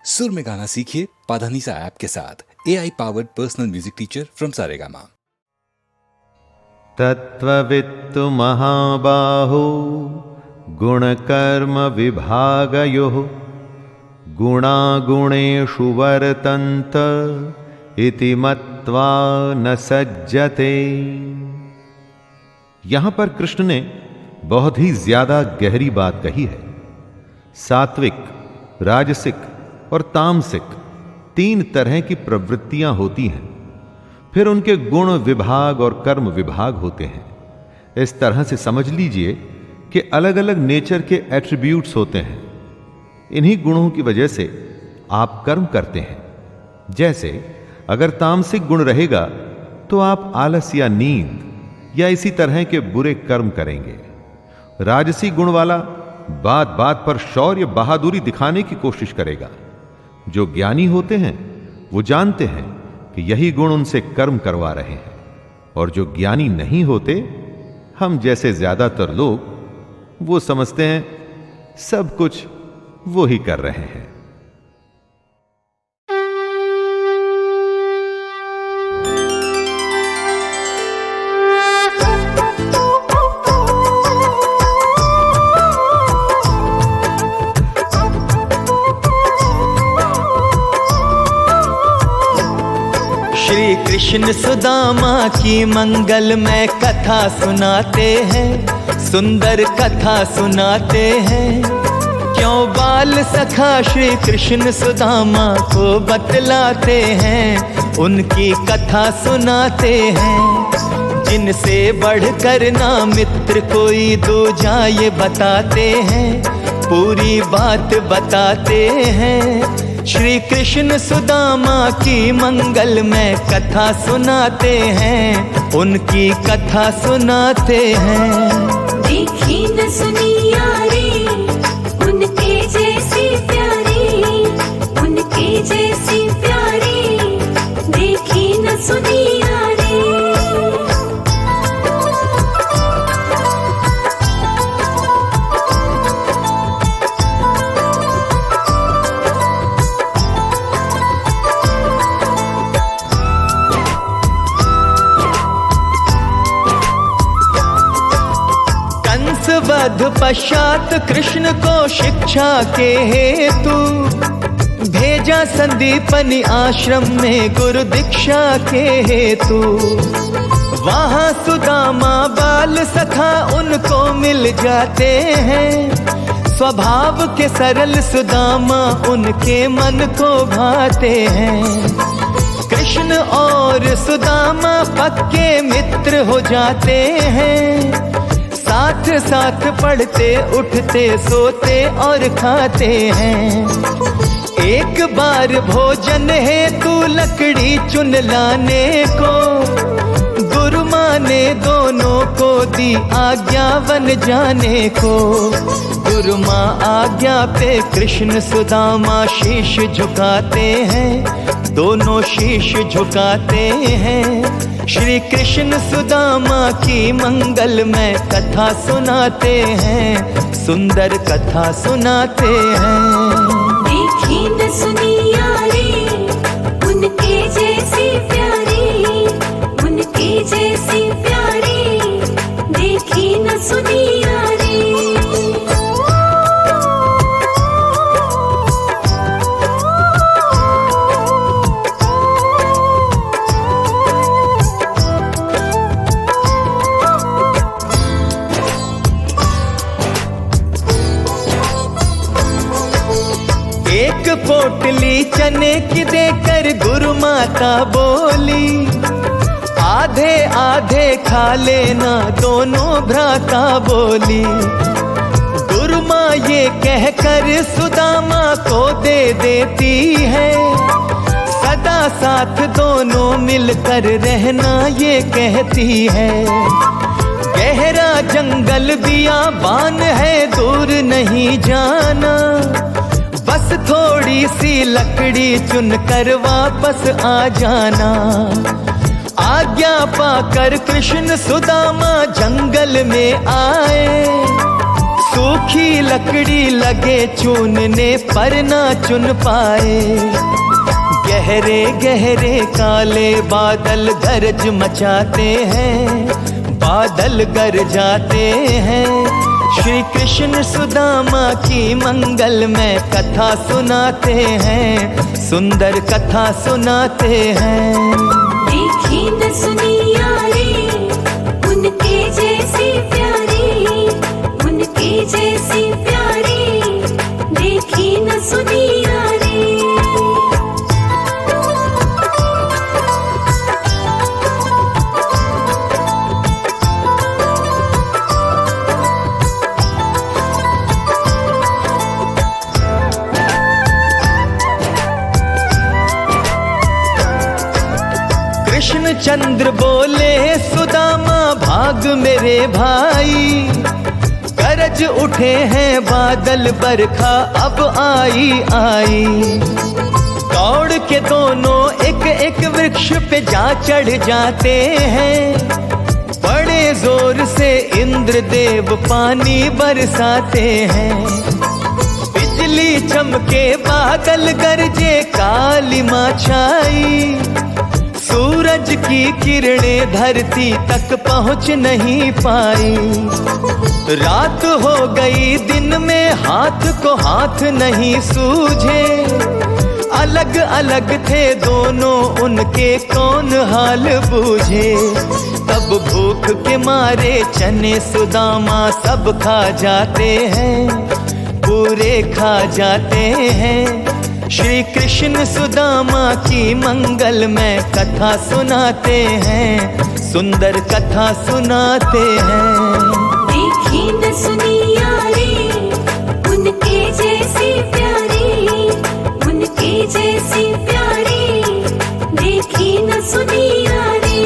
सुर में गाना सीखिए पाधानीसा ऐप के साथ। AI powered personal music teacher from Saregama. तत्त्ववित्तु महाबाहो गुणकर्म विभागयोः गुणागुणेषु वर्तन्त इति मत्वा न सज्जते। यहां पर कृष्ण ने बहुत ही ज्यादा गहरी बात कही है। सात्विक, राजसिक और तामसिक 3 तरह की प्रवृत्तियां होती हैं। फिर उनके गुण विभाग और कर्म विभाग होते हैं। इस तरह से समझ लीजिए कि अलग अलग नेचर के एट्रीब्यूट्स होते हैं। इन्हीं गुणों की वजह से आप कर्म करते हैं। जैसे अगर तामसिक गुण रहेगा तो आप आलस या नींद या इसी तरह के बुरे कर्म करेंगे। राजसी गुण वाला बात बात पर शौर्य बहादुरी दिखाने की कोशिश करेगा। जो ज्ञानी होते हैं वो जानते हैं कि यही गुण उनसे कर्म करवा रहे हैं, और जो ज्ञानी नहीं होते, हम जैसे ज्यादातर लोग, वो समझते हैं सब कुछ वो ही कर रहे हैं। श्री कृष्ण सुदामा की मंगलमय कथा सुनाते हैं, सुंदर कथा सुनाते हैं। क्यों बाल सखा श्री कृष्ण सुदामा को बतलाते हैं, उनकी कथा सुनाते हैं। जिनसे बढ़कर ना मित्र कोई दूजा ये बताते हैं, पूरी बात बताते हैं। श्री कृष्ण सुदामा की मंगलमय कथा सुनाते हैं, उनकी कथा सुनाते हैं। देखी न सुनी यारी उनके जैसी प्यारी, उनके जैसी प्यारी, देखी न सुनी यारी। वध पश्चात कृष्ण को शिक्षा के हेतु भेजा संदीपनी आश्रम में गुरु दीक्षा के हेतु। वहाँ सुदामा बाल सखा उनको मिल जाते हैं। स्वभाव के सरल सुदामा उनके मन को भाते हैं। कृष्ण और सुदामा पक्के मित्र हो जाते हैं। साथ साथ पढ़ते उठते सोते और खाते हैं। एक बार भोजन हेतु लकड़ी चुन लाने को गुरु माँ ने दोनों को दी आज्ञा वन जाने को। गुरु माँ आज्ञा पे कृष्ण सुदामा शीश झुकाते हैं, दोनों शीश झुकाते हैं। श्री कृष्ण सुदामा की मंगलमय कथा सुनाते हैं, सुंदर कथा सुनाते हैं। देखी न सुनी यारी उनके जैसी प्यारी, उनके जैसी प्यारी, देखी न सुनी यारी। एक पोटली चने की देकर गुरु माता बोली, आधे आधे खा लेना दोनों भ्राता बोली। गुरु माँ ये कहकर सुदामा को दे देती है, सदा साथ दोनों मिलकर रहना ये कहती है। गहरा जंगल बियाबान है, दूर नहीं जाना, बस थोड़ी सी लकड़ी चुनकर वापस आ जाना। आज्ञा पाकर कृष्ण सुदामा जंगल में आए, सूखी लकड़ी लगे चुनने पर ना चुन पाए। गहरे गहरे काले बादल गरज मचाते हैं, बादल गरजाते हैं। श्री कृष्ण सुदामा की मंगलमय कथा सुनाते हैं, सुंदर कथा सुनाते हैं। देखी न सुनी यारी, उनके जैसी प्यारी, उनके जैसी प्यारी, देखी न सुनी यारी। कृष्ण चंद्र बोले सुदामा भाग मेरे भाई, गरज उठे हैं बादल बरखा अब आई आई। दौड़ के दोनों एक एक वृक्ष पे जा चढ़ जाते हैं, बड़े जोर से इंद्रदेव पानी बरसाते हैं। बिजली चमके बादल गरजे काली माँ छाई, सूरज की किरणें धरती तक पहुंच नहीं पाई। रात हो गई दिन में हाथ को हाथ नहीं सूझे, अलग अलग थे दोनों उनके कौन हाल बूझे। तब भूख के मारे चने सुदामा सब खा जाते हैं, पूरे खा जाते हैं। श्री कृष्ण सुदामा की मंगलमय कथा सुनाते हैं, सुंदर कथा सुनाते हैं। देखी न सुनी यारी, उनके जैसी प्यारी, उनके जैसी प्यारी, देखी न सुनी यारी।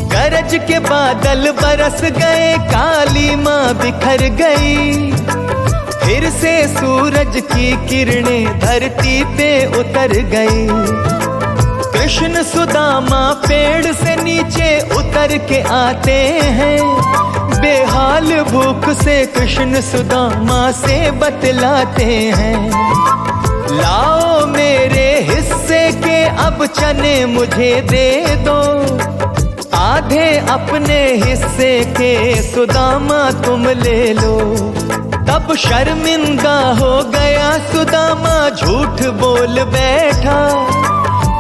गरज के बादल बरस गए, काली माँ बिखर गई। फिर से सूरज की किरणें धरती पे उतर गई। कृष्ण सुदामा पेड़ से नीचे उतर के आते हैं, बेहाल भूख से कृष्ण सुदामा से बतलाते हैं। लाओ मेरे हिस्से के अब चने मुझे दे दो, आधे अपने हिस्से के सुदामा तुम ले लो। तब शर्मिंदा हो गया सुदामा, झूठ बोल बैठा।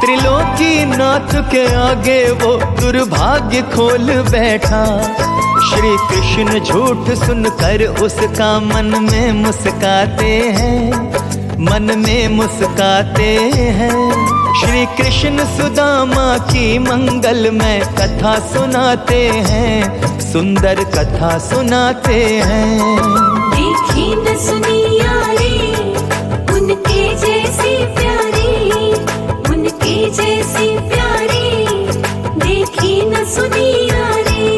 त्रिलोकी नाथ के आगे वो दुर्भाग्य खोल बैठा। श्री कृष्ण झूठ सुनकर उसका मन में मुस्काते हैं, मन में मुस्काते हैं। श्री कृष्ण सुदामा की मंगलमय कथा सुनाते हैं, सुंदर कथा सुनाते हैं। देखी न सुनी यारी, उनके जैसी प्यारी, उनके जैसी प्यारी, देखी न सुनी यारी।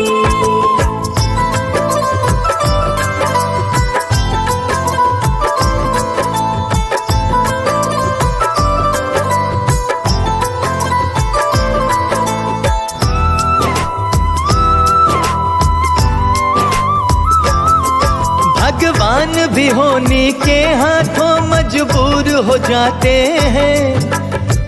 भगवान भी होनी के हाथों मजबूर हो जाते हैं।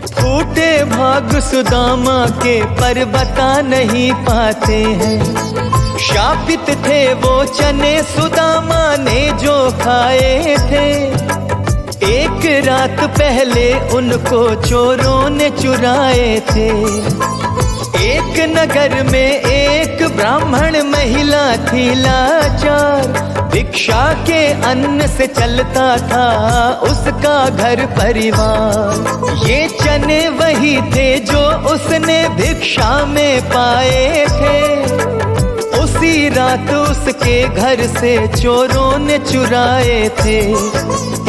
फूटे भाग सुदामा के पर बता नहीं पाते हैं। शापित थे वो चने सुदामा ने जो खाए थे, एक रात पहले उनको चोरों ने चुराए थे। एक नगर में एक ब्राह्मण महिला थी लाचार, भिक्षा के अन्न से चलता था उसका घर परिवार। ये चने वही थे जो उसने भिक्षा में पाए थे, उसी रात उसके घर से चोरों ने चुराए थे।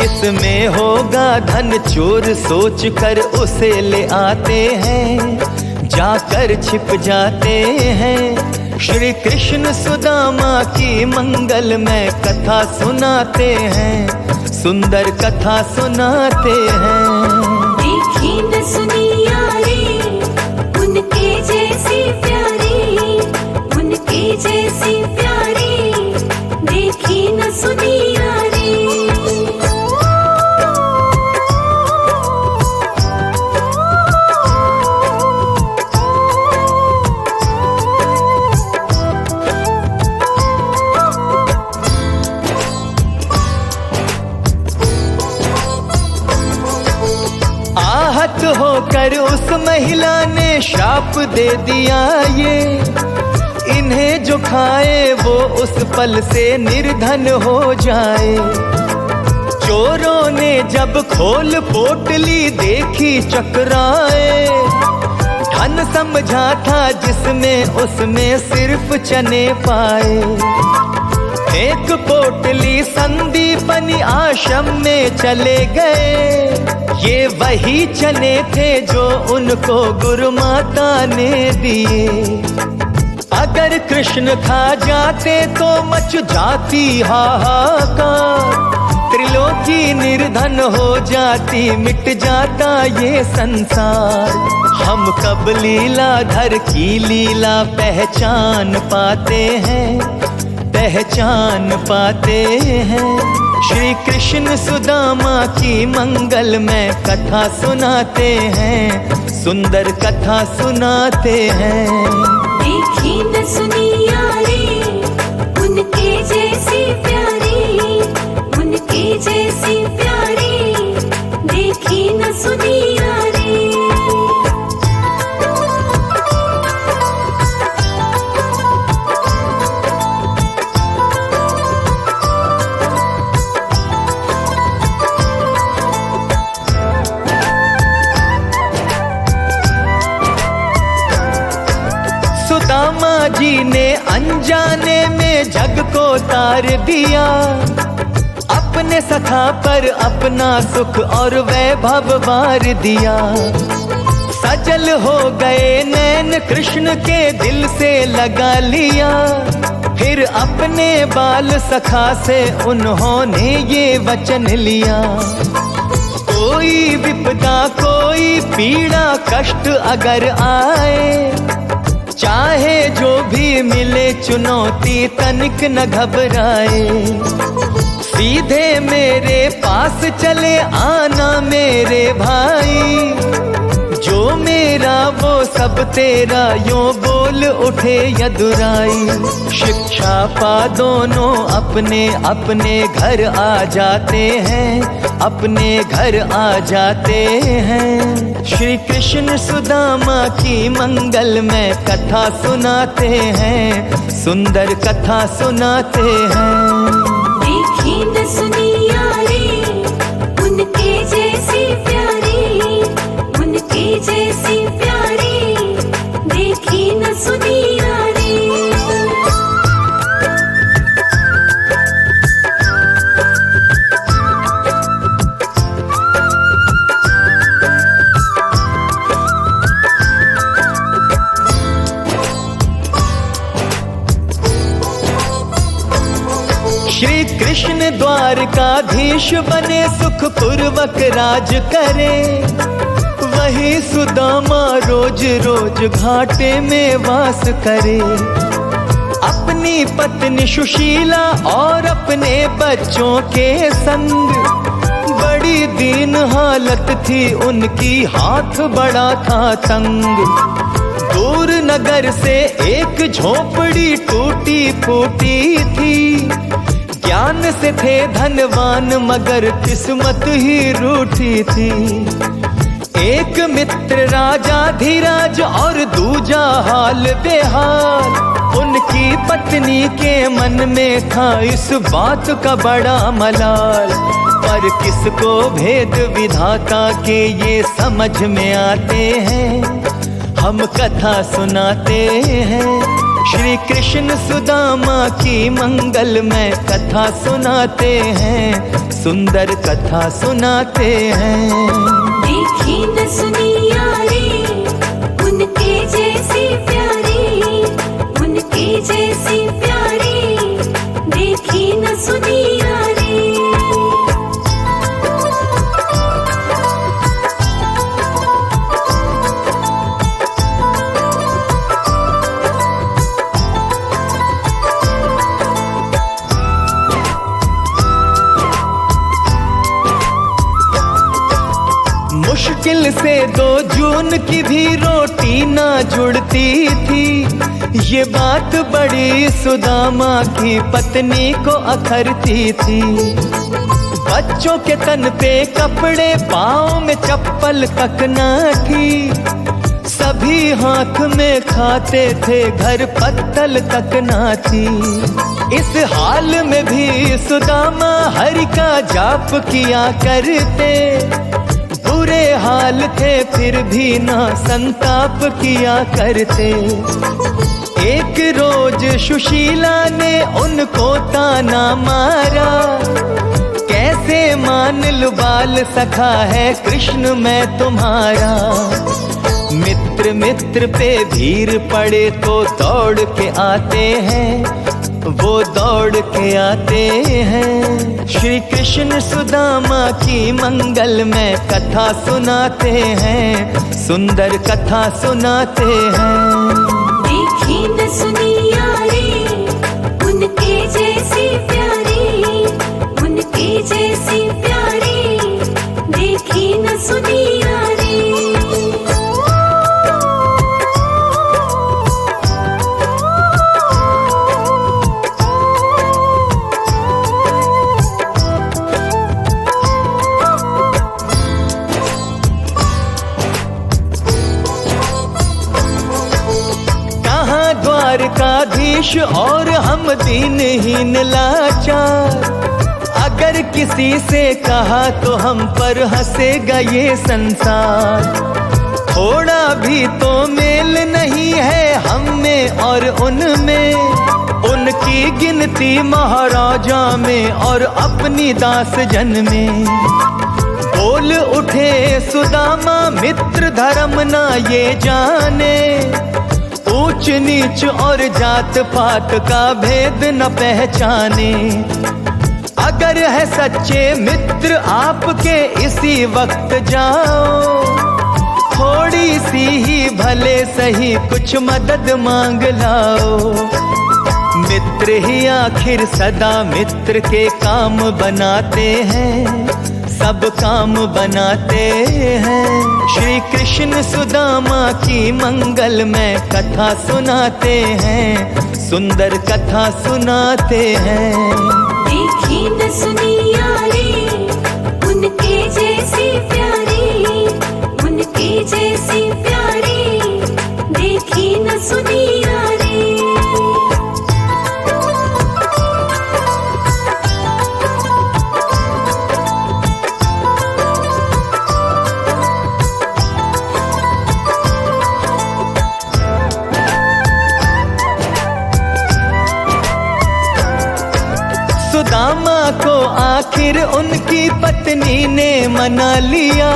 इसमें होगा धन, चोर सोच कर उसे ले आते हैं, जाकर छिप जाते हैं। श्री कृष्ण सुदामा की मंगलमय कथा सुनाते हैं, सुंदर कथा सुनाते हैं। देखी न सुनी यारी, उनके जैसी प्यारी, उनके जैसी प्यारी, देखी न सुनी यारी। आहत होकर उस महिला ने श्राप दे दिया ये, इन्हें जो खाए वो उस पल से निर्धन हो जाए। चोरों ने जब खोल पोटली देखी चकराए, धन समझा था जिसमें उसमें सिर्फ चने पाए। एक पोटली संदीपनी आश्रम में चले गए, ये वही चने थे जो उनको गुरु माता ने दिए। अगर कृष्ण खा जाते तो मच जाती हाहाकार, त्रिलोकी निर्धन हो जाती, मिट जाता ये संसार। हम कब लीलाधर की लीला पहचान पाते हैं, पहचान पाते हैं। श्री कृष्ण सुदामा की मंगलमय कथा सुनाते हैं, सुंदर कथा सुनाते हैं। देखी न सुनी यारी, उनके जैसी प्यारी, उनके जैसी प्यारी, देखी न सुनी यारी। सुदामा जी ने अनजाने में जग को तार दिया, अपने सखा पर अपना सुख और वैभव वार दिया। सजल हो गए नैन कृष्ण के दिल से लगा लिया, फिर अपने बाल सखा से उन्होंने ये वचन लिया। कोई विपदा कोई पीड़ा कष्ट अगर आए, चाहे जो भी मिले चुनौती तनिक न घबराए। सीधे मेरे पास चले आना मेरे भाई, जो मेरा वो सब तेरा, यूं बोल उठे यदुराई। शिक्षा पा दोनों अपने अपने घर आ जाते हैं, अपने घर आ जाते हैं। श्री कृष्ण सुदामा की मंगलमय कथा सुनाते हैं, सुंदर कथा सुनाते हैं। देखी न सुनी यारी, उनके जैसी प्यारी, उनके जैसी प्यारी, देखी न सुनी यारी। श्री कृष्ण द्वारकाधीश बने, सुख पूर्वक राज करे। वही सुदामा रोज रोज घाटे में वास करे। अपनी पत्नी सुशीला और अपने बच्चों के संग, बड़ी दीन हालत थी उनकी, हाथ बड़ा था तंग। दूर नगर से एक झोपड़ी टूटी फूटी थी, ज्ञान से थे धनवान मगर किस्मत ही रूठी थी। एक मित्र राजा धीराज और दूजा हाल बेहाल, उनकी पत्नी के मन में था इस बात का बड़ा मलाल। पर किसको भेद विधाता के ये समझ में आते हैं, हम कथा सुनाते हैं। श्री कृष्ण सुदामा की मंगलमय कथा सुनाते हैं, सुंदर कथा सुनाते हैं। देखी न सुनी यारी, उनके जैसी प्यारी, उनके जैसी प्यारी देखी न सुनी यारी। मुश्किल से 2 जून की भी रोटी ना जुड़ती थी, ये बात बड़ी सुदामा की पत्नी को अखरती थी। बच्चों के तन पे कपड़े, पाँव में चप्पल तक ना थी, सभी हाथ में खाते थे, घर पत्तल तक ना थी। इस हाल में भी सुदामा हरि का जाप किया करते, बुरे हाल थे फिर भी ना संताप किया करते। एक रोज सुशीला ने उनको ताना मारा, कैसे मान लूं बाल सखा है कृष्ण मैं तुम्हारा। मित्र मित्र पे भीड़ पड़े तो दौड़ के आते हैं, वो दौड़ के आते हैं। श्री कृष्ण सुदामा की मंगल में कथा सुनाते हैं, सुंदर कथा सुनाते हैं। देखी न सुनी यारी उनके जैसी प्यारी, उनके जैसी प्यारी देखी न सुनी यारी। द्वारकाधीश और हम दीनहीन लाचार, अगर किसी से कहा तो हम पर हंसेगा ये संसार। थोड़ा भी तो मेल नहीं है हम में और उनमें, उनकी गिनती महाराजा में और अपनी दास जन में। बोल उठे सुदामा मित्र धर्म ना ये जाने, ऊंच नीच और जात पात का भेद न पहचाने। अगर है सच्चे मित्र आपके इसी वक्त जाओ, थोड़ी सी ही भले सही कुछ मदद मांग लाओ। मित्र ही आखिर सदा मित्र के काम बनाते हैं, सब काम बनाते हैं। श्री कृष्ण सुदामा की मंगल में कथा सुनाते हैं, सुंदर कथा सुनाते हैं। देखी न सुनी यारी उनके जैसी प्यारी, उनके जैसी प्यारी देखी न सुनी यारी। सुदामा को आखिर उनकी पत्नी ने मना लिया,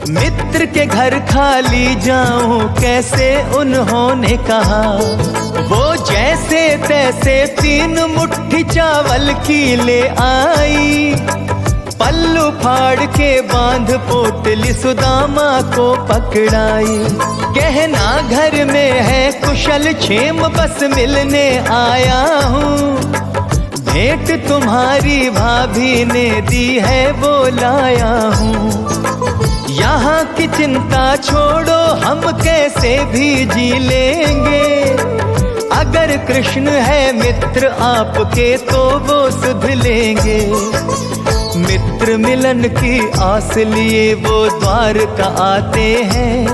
मित्र के घर खाली जाऊं कैसे उन्होंने कहा। वो जैसे तैसे 3 मुट्ठी चावल की ले आई, पल्लू फाड़ के बांध पोटली सुदामा को पकड़ाई। कहना घर में है कुशल क्षेम बस मिलने आया हूँ, भेंट तुम्हारी भाभी ने दी है वो लाया हूँ। यहाँ की चिंता छोड़ो हम कैसे भी जी लेंगे, अगर कृष्ण है मित्र आपके तो वो सुध लेंगे। मित्र मिलन की आस लिए वो द्वारका आते हैं,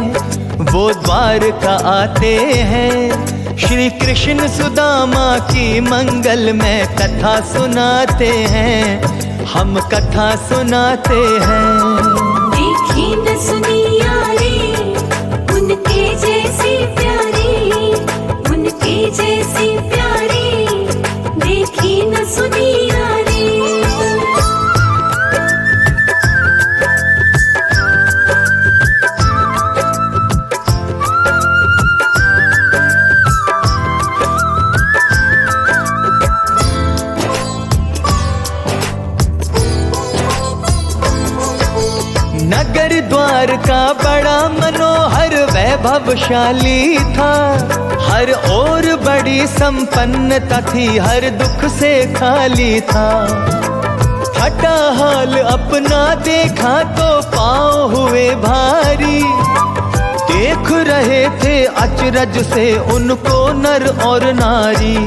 वो द्वारका आते हैं। श्री कृष्ण सुदामा की मंगल में कथा सुनाते हैं, हम कथा सुनाते हैं। देखी न सुनी यारी उनके जैसी प्यारी, उनके जैसी प्यारी देखी न सुनी यारी। नगर द्वार का बड़ा मनोहर वैभवशाली था, हर ओर बड़ी संपन्नता थी, हर दुख से खाली था। फटा हाल अपना देखा तो पाँव हुए भारी, देख रहे थे अचरज से उनको नर और नारी।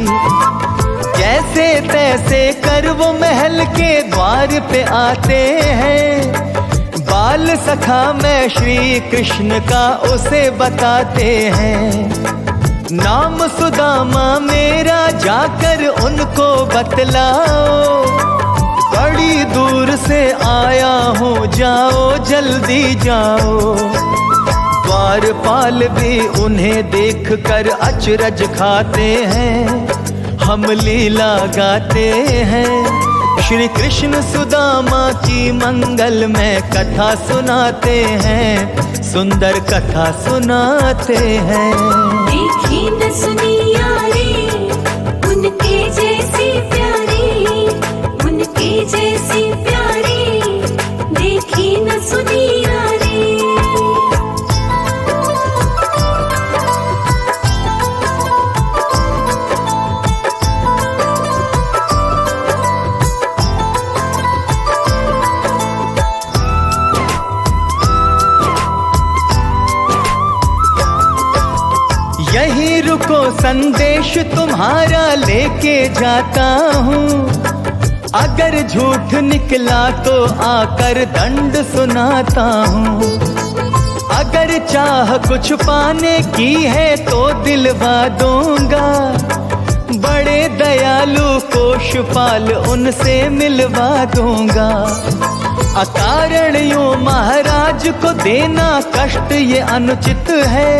जैसे तैसे कर वो महल के द्वार पे आते हैं, बाल सखा मैं श्री कृष्ण का उसे बताते हैं। नाम सुदामा मेरा जाकर उनको बतलाओ, बड़ी दूर से आया हूँ जाओ जल्दी जाओ। द्वारपाल भी उन्हें देख कर अचरज खाते हैं, हम लीला गाते हैं। श्री कृष्ण सुदामा की मंगल में कथा सुनाते हैं, सुंदर कथा सुनाते हैं। देखी न सुनी यारी, उनके जैसी प्यारी, उनके जैसी प्यारी, देखी न सुनी यारी। यहीं रुको संदेश तुम्हारा लेके जाता हूँ, अगर झूठ निकला तो आकर दंड सुनाता हूँ। अगर चाह कुछ पाने की है तो दिलवा दूंगा, बड़े दयालु कोषपाल उनसे मिलवा दूंगा। अकारण यूं महाराज को देना कष्ट ये अनुचित है,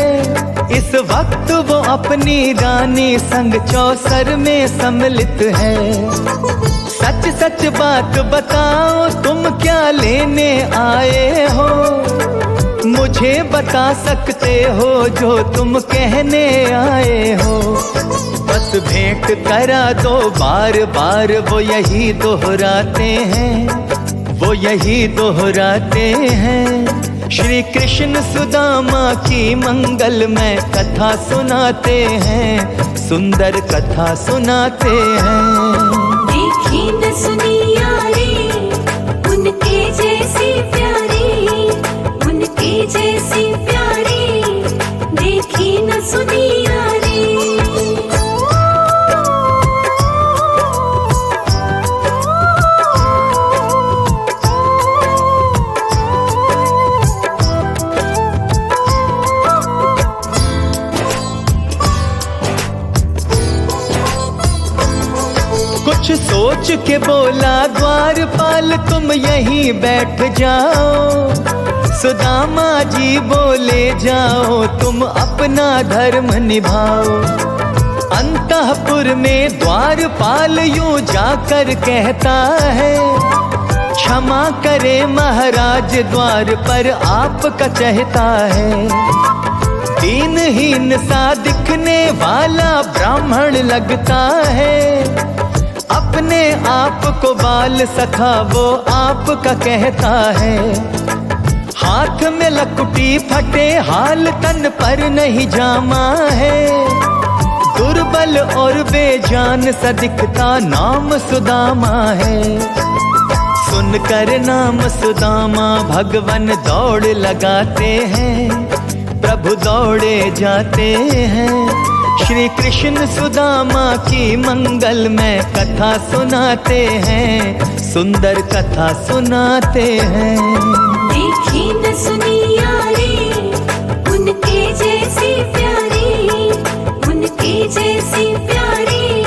इस वक्त वो अपनी रानी संग चौसर में सम्मिलित है। सच सच बात बताओ तुम क्या लेने आए हो, मुझे बता सकते हो जो तुम कहने आए हो। बस भेंट करा दो बार बार, वो यही दोहराते हैं, वो यही दोहराते हैं। श्री कृष्ण सुदामा की मंगल में कथा सुनाते हैं, सुंदर कथा सुनाते हैं। देखी न सुनी यारी, उनके जैसी प्यारी, उनके जैसी प्यारी, देखी न सुनी यारी। कुछ सोच के बोला द्वारपाल तुम यहीं बैठ जाओ, सुदामा जी बोले जाओ तुम अपना धर्म निभाओ। अंतःपुर में द्वारपाल यूं जाकर कहता है, क्षमा करे महाराज द्वार पर आपका चहता है। दीनहीन सा दिखने वाला ब्राह्मण लगता है, अपने आप को बाल सखा वो आपका कहता है। हाथ में लकुटी फटे हाल तन पर नहीं जामा है, दुर्बल और बेजान सा दिखता नाम सुदामा है। सुनकर नाम सुदामा भगवान दौड़ लगाते हैं, प्रभु दौड़े जाते हैं। श्री कृष्ण सुदामा की मंगल में कथा सुनाते हैं, सुंदर कथा सुनाते हैं। देखी न सुनी यारी, उनके जैसी प्यारी, उनके जैसी प्यारी,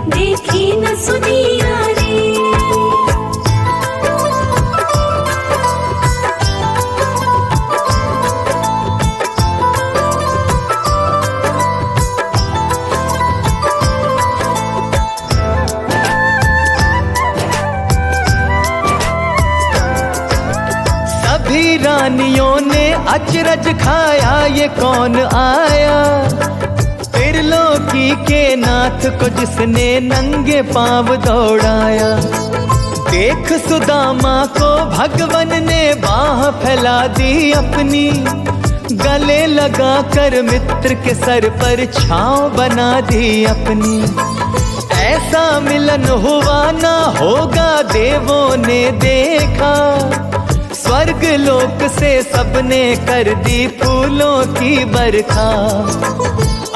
देखी न सुनी यारी। रानियों ने अचरज खाया ये कौन आया, त्रिलोकी के नाथ को जिसने नंगे पांव दौड़ाया। देख सुदामा को भगवन ने बाह फैला दी अपनी, गले लगा कर मित्र के सर पर छांव बना दी अपनी। ऐसा मिलन हुआ ना होगा देवों ने देखा, स्वर्ग लोक से सबने कर दी फूलों की बरखा।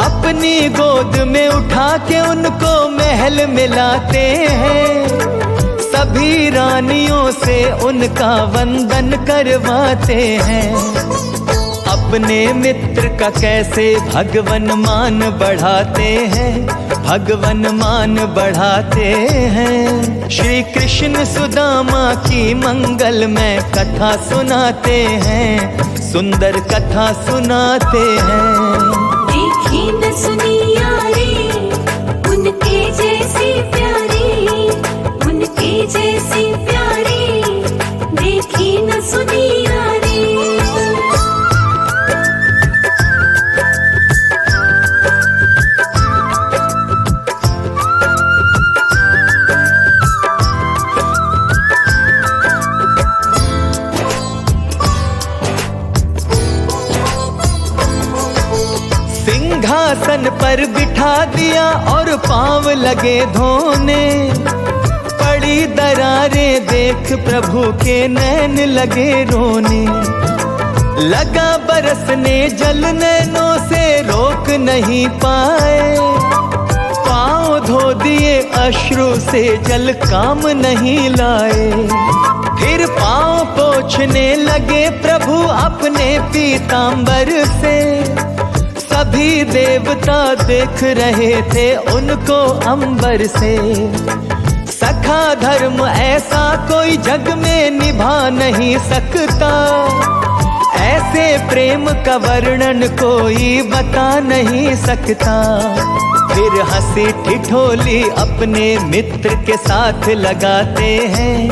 अपनी गोद में उठा के उनको महल मिलाते हैं, सभी रानियों से उनका वंदन करवाते हैं। अपने मित्र का कैसे भगवन मान बढ़ाते हैं, भगवन मान बढ़ाते हैं। श्री कृष्ण सुदामा की मंगल में कथा सुनाते हैं, सुंदर कथा सुनाते हैं। देखी न सुनी यारी, उनके जैसी प्यारी, उनके जैसी प्यारी, देखी न सुनी यारी। सिंहासन पर बिठा दिया और पांव लगे धोने, पड़ी दरारें देख प्रभु के नैन लगे रोने। लगा बरसने जल नैनों से रोक नहीं पाए, पांव धो दिए अश्रु से जल काम नहीं लाए। फिर पांव पोंछने लगे प्रभु अपने पीतांबर से, सभी देवता देख रहे थे उनको अंबर से। सखा धर्म ऐसा कोई जग में निभा नहीं सकता, ऐसे प्रेम का वर्णन कोई बता नहीं सकता। फिर हंसी ठिठोली अपने मित्र के साथ लगाते हैं,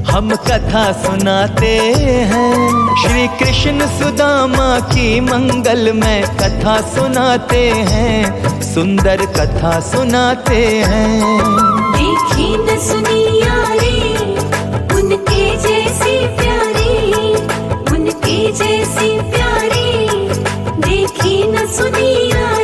हम कथा सुनाते हैं। श्री कृष्ण सुदामा की मंगल में कथा सुनाते हैं, सुंदर कथा सुनाते हैं। देखी न सुनी यारी, उनके जैसी प्यारी, उनके जैसी प्यारी, देखी न सुनी यारी।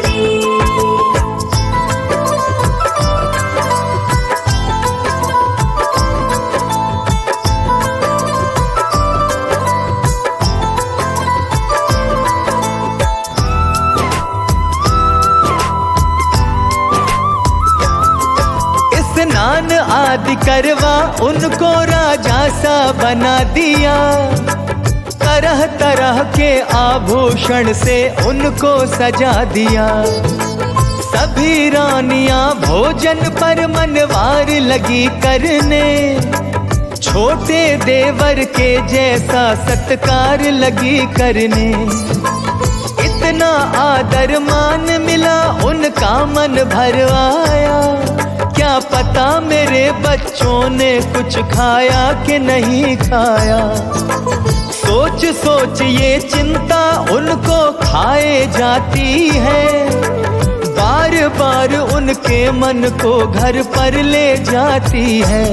स्नान आदि करवा उनको राजा सा बना दिया, तरह तरह के आभूषण से उनको सजा दिया। सभी रानियां भोजन पर मनवार लगी करने, छोटे देवर के जैसा सत्कार लगी करने। इतना आदर मान मिला उनका मन भर आया, क्या पता मेरे बच्चों ने कुछ खाया कि नहीं खाया। सोच सोच ये चिंता उनको खाए जाती है, बार बार उनके मन को घर पर ले जाती है।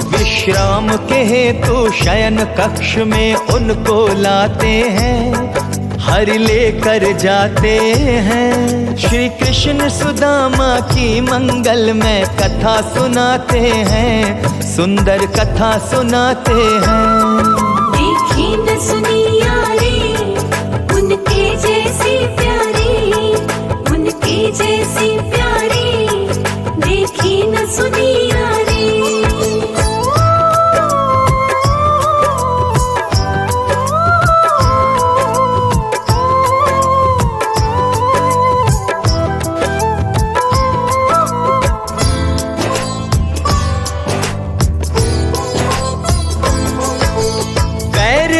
विश्राम के हेतु शयन कक्ष में उनको लाते हैं, हर लेकर जाते हैं। श्री कृष्ण सुदामा की मंगल में कथा सुनाते हैं, सुंदर कथा सुनाते हैं। देखी न सुनी यारी, उनके जैसी प्यारी, उनके जैसी प्यारी, देखी न सुनी यारी।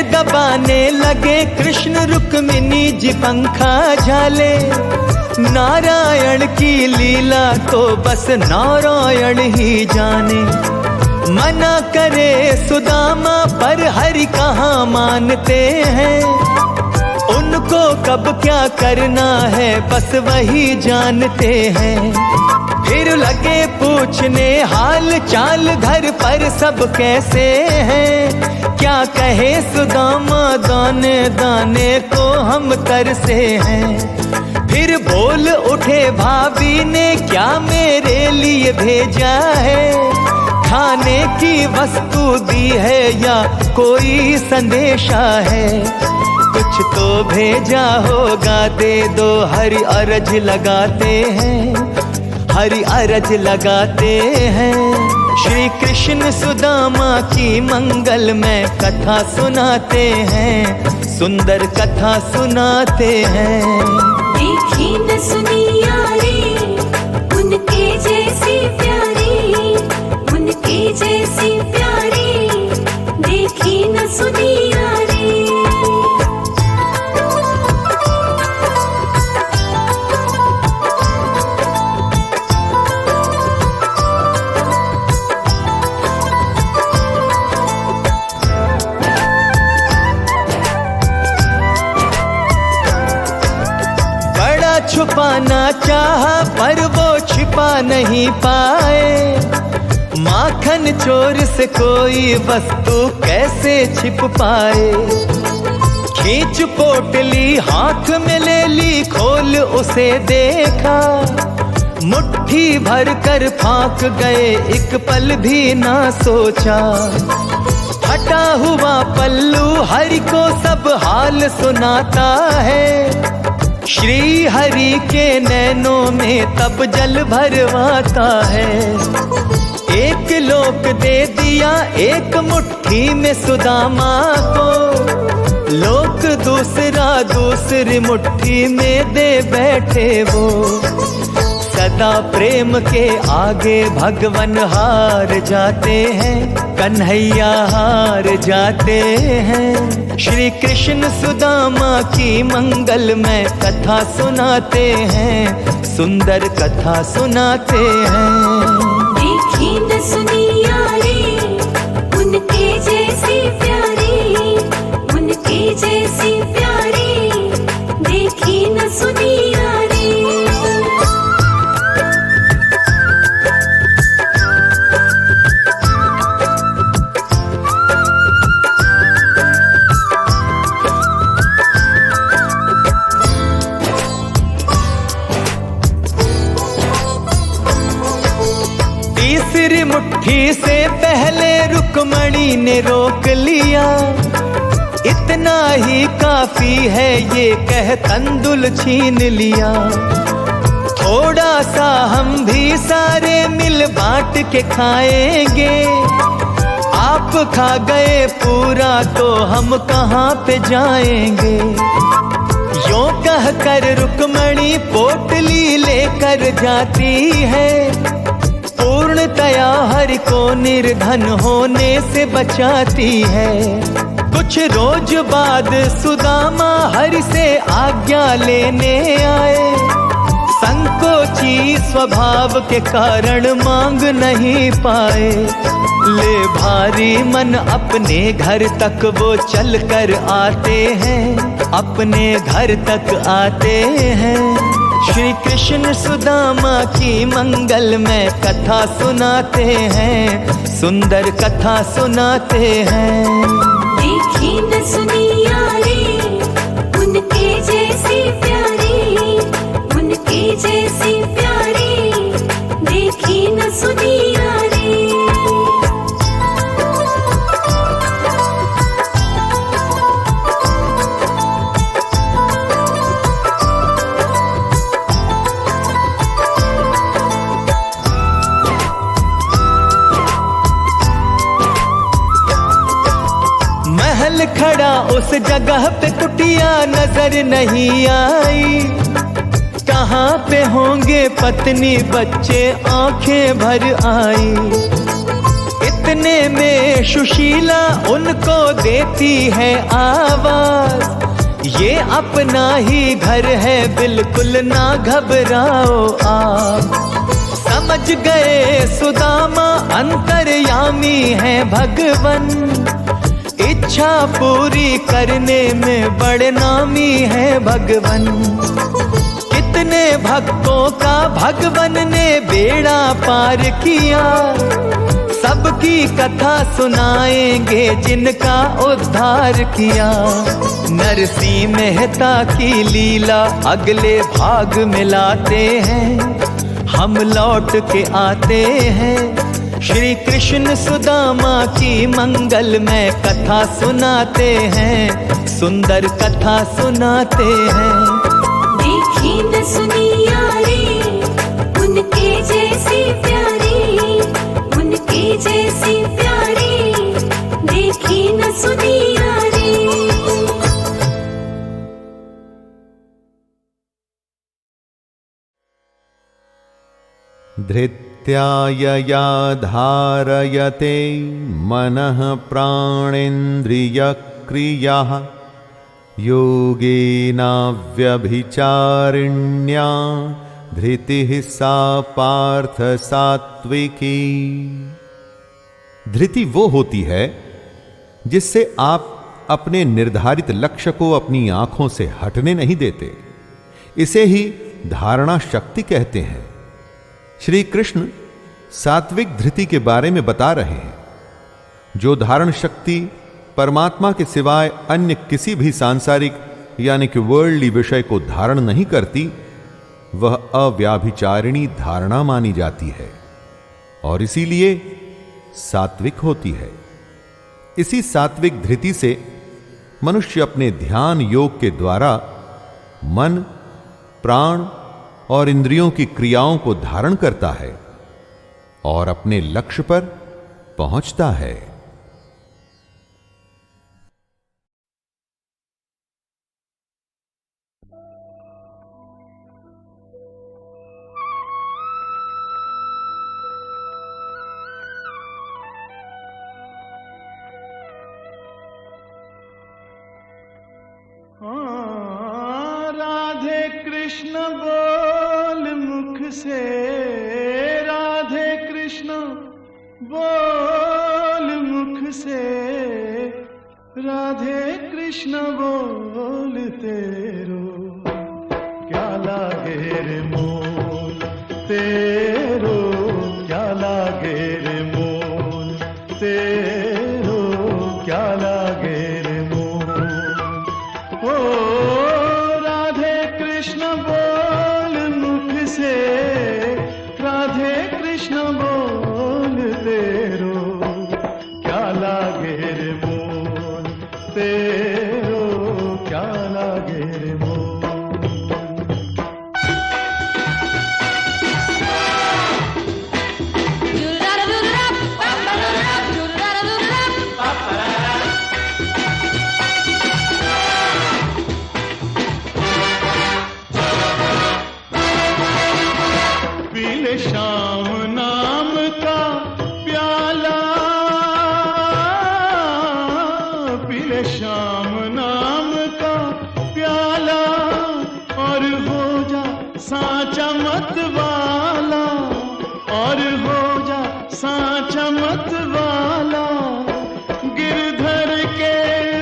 दबाने लगे कृष्ण रुक्मिणी जी पंखा झाले, नारायण की लीला तो बस नारायण ही जाने। मना करे सुदामा पर हरि कहाँ मानते हैं, उनको कब क्या करना है बस वही जानते हैं। फिर लगे पूछने हाल चाल घर पर सब कैसे हैं। क्या कहे सुदामा दाने दाने को हम तरसे हैं। फिर बोल उठे भाभी ने क्या मेरे लिए भेजा है। खाने की वस्तु दी है या कोई संदेशा है। कुछ तो भेजा होगा दे दो हरि अरज लगाते हैं। हरि अरज लगाते हैं। श्री कृष्ण सुदामा की मंगल में कथा सुनाते हैं। सुंदर कथा सुनाते हैं। देखी न सुनी यारी उनके जैसी प्यारी, उनके जैसी प्यारी। देखी न सुनी यारी। छुपाना चाहा पर वो छिपा नहीं पाए। माखन चोर से कोई वस्तु कैसे छिप पाए। खींच पोटली हाथ में ले ली खोल उसे देखा। मुट्ठी भर कर फांक गए एक पल भी ना सोचा। हटा हुआ पल्लू हरि को सब हाल सुनाता है। श्री हरि के नैनों में तब जल भरवाता है। एक लोक दे दिया एक मुट्ठी में सुदामा को। लोक दूसरा दूसरी मुट्ठी में दे बैठे वो। सदा प्रेम के आगे भगवन हार जाते हैं। कन्हैया हार जाते हैं। श्री कृष्ण सुदामा की मंगल में कथा सुनाते हैं। सुंदर कथा सुनाते हैं। देखी न सुनी यारी उनके जैसी प्यारी, उनके जैसी प्यारी। देखी न सुनी यारी। तीसरी मुट्ठी से पहले रुक्मणी ने रोक लिया। इतना ही काफी है ये कह तंदुल छीन लिया। थोड़ा सा हम भी सारे मिल बांट के खाएंगे। आप खा गए पूरा तो हम कहाँ पे जाएंगे। यों कह कर रुक्मणी पोटली लेकर जाती है। पूर्णतया हरि को निर्धन होने से बचाती है। कुछ रोज बाद सुदामा हरि से आज्ञा लेने आए। संकोची स्वभाव के कारण मांग नहीं पाए। ले भारी मन अपने घर तक वो चल कर आते हैं। अपने घर तक आते हैं। श्री कृष्ण सुदामा की मंगल में कथा सुनाते हैं। सुंदर कथा सुनाते हैं। देखी न सुनी यारी उनके जैसी प्यारी, उनके जैसी प्यारी। देखी न सुनी यारी। महल खड़ा उस जगह पे कुटिया नजर नहीं आई। कहाँ पे होंगे पत्नी बच्चे आंखें भर आई। इतने में सुशीला उनको देती है आवाज। ये अपना ही घर है बिल्कुल ना घबराओ आप। समझ गए सुदामा अंतर्यामी है भगवन। इच्छा पूरी करने में बड़े नामी है भगवन। कितने भक्तों का भगवन ने बेड़ा पार किया। सबकी कथा सुनाएंगे जिनका उद्धार किया। नरसिंह मेहता की लीला अगले भाग में लाते हैं, हम लौट के आते हैं। श्री कृष्ण सुदामा की मंगलमय कथा सुनाते हैं, सुंदर कथा सुनाते हैं। देखी न सुनी यारी, उनके जैसी प्यारी, उनके जैसी प्यारी, देखी न सुनी यारी। धृत्यायया धारयते मनः प्राणेन्द्रियक्रियाः योगेनाव्यभिचारिण्या धृतिः सा पार्थ सात्विकी। धृति वो होती है जिससे आप अपने निर्धारित लक्ष्य को अपनी आंखों से हटने नहीं देते। इसे ही धारणा शक्ति कहते हैं। श्री कृष्ण सात्विक धृति के बारे में बता रहे हैं। जो धारण शक्ति परमात्मा के सिवाय अन्य किसी भी सांसारिक यानी कि वर्ल्डली विषय को धारण नहीं करती, वह अव्याभिचारिणी धारणा मानी जाती है और इसीलिए सात्विक होती है। इसी सात्विक धृति से मनुष्य अपने ध्यान योग के द्वारा मन, प्राण और इंद्रियों की क्रियाओं को धारण करता है और अपने लक्ष्य पर पहुंचता है। राधे कृष्ण बोल मुख से, राधे कृष्ण बोल मुख से, राधे कृष्ण बोल तेरो क्या लागे रे मोल, तेरो क्या लागे रे मोल, तेरो क्या लागे रे मोल। ओ राधे कृष्ण बोल मुख से, राधे कृष्ण बोल तेरो क्या लागे रे मोल, तेरो क्या लागे रे मोल। श्याम नाम का प्याला, पीले श्याम नाम का प्याला, और हो जा साचा मत वाला, और हो जा साचा मत वाला। गिरधर के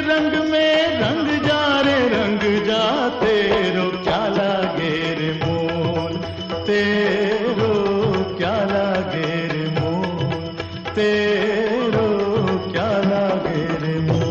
रंग में रंग जा रे, रंग जा तेरो क्या लागे रे मोल, तेरो क्या लागे रे मोल, तेरो क्या लागे रे मोल।